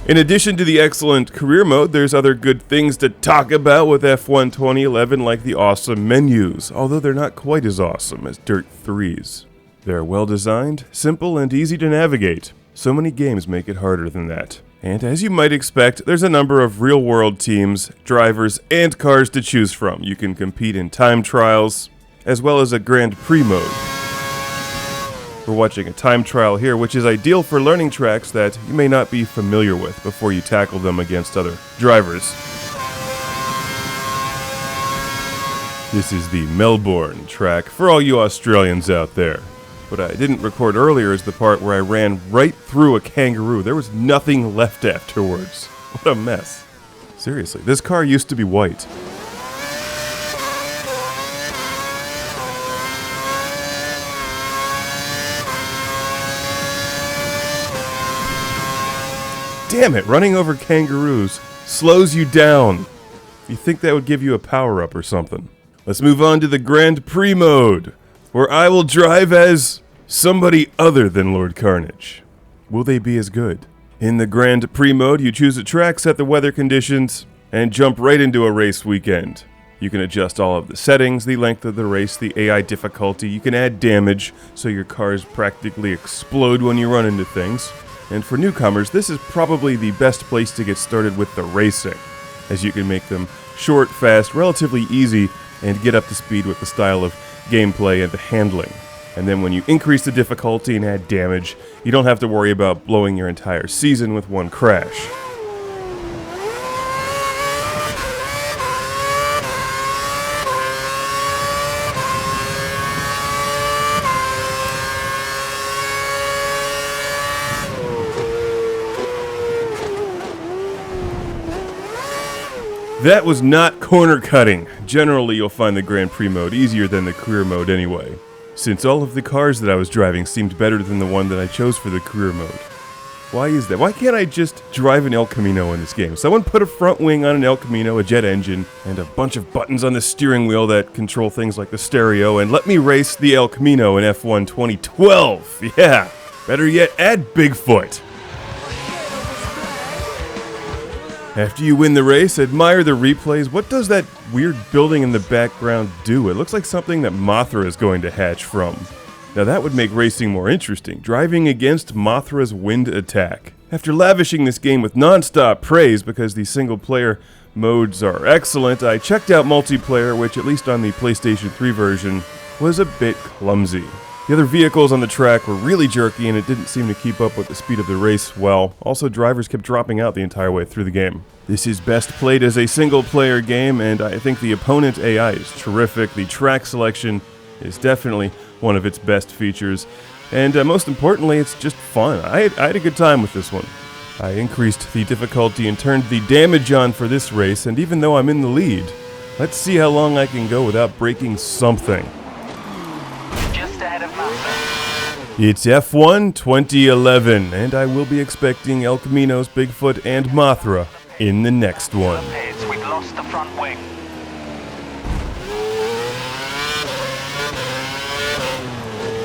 In addition to the excellent career mode, there's other good things to talk about with F1 2011, like the awesome menus, although they're not quite as awesome as Dirt 3's. They're well designed, simple, and easy to navigate. So many games make it harder than that. And as you might expect, there's a number of real-world teams, drivers, and cars to choose from. You can compete in time trials, as well as a Grand Prix mode. We're watching a time trial here, which is ideal for learning tracks that you may not be familiar with before you tackle them against other drivers. This is the Melbourne track for all you Australians out there. What I didn't record earlier is the part where I ran right through a kangaroo. There was nothing left afterwards. What a mess. Seriously, this car used to be white. Damn it, running over kangaroos slows you down. You'd think that would give you a power-up or something. Let's move on to the Grand Prix mode, where I will drive as somebody other than Lord Carnage. Will they be as good? In the Grand Prix mode, you choose a track, set the weather conditions, and jump right into a race weekend. You can adjust all of the settings, the length of the race, the AI difficulty. You can add damage, so your cars practically explode when you run into things. And for newcomers, this is probably the best place to get started with the racing, as you can make them short, fast, relatively easy, and get up to speed with the style of gameplay and the handling. And then when you increase the difficulty and add damage, you don't have to worry about blowing your entire season with one crash. That was not corner cutting. Generally, you'll find the Grand Prix mode easier than the career mode anyway, since all of the cars that I was driving seemed better than the one that I chose for the career mode. Why is that? Why can't I just drive an El Camino in this game? Someone put a front wing on an El Camino, a jet engine, and a bunch of buttons on the steering wheel that control things like the stereo, and let me race the El Camino in F1 2012. Yeah, better yet, add Bigfoot. After you win the race, admire the replays. What does that weird building in the background do? It looks like something that Mothra is going to hatch from. Now that would make racing more interesting, driving against Mothra's wind attack. After lavishing this game with non-stop praise because the single-player modes are excellent, I checked out multiplayer, which at least on the PlayStation 3 version, was a bit clumsy. The other vehicles on the track were really jerky and it didn't seem to keep up with the speed of the race well. Also, drivers kept dropping out the entire way through the game. This is best played as a single-player game, and I think the opponent AI is terrific. The track selection is definitely one of its best features, and most importantly, it's just fun. I had a good time with this one. I increased the difficulty and turned the damage on for this race, and even though I'm in the lead, let's see how long I can go without breaking something. It's F1 2011, and I will be expecting El Camino's Bigfoot and Mothra in the next one. We've lost the front wing.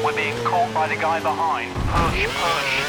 We're being caught by the guy behind. Push, push.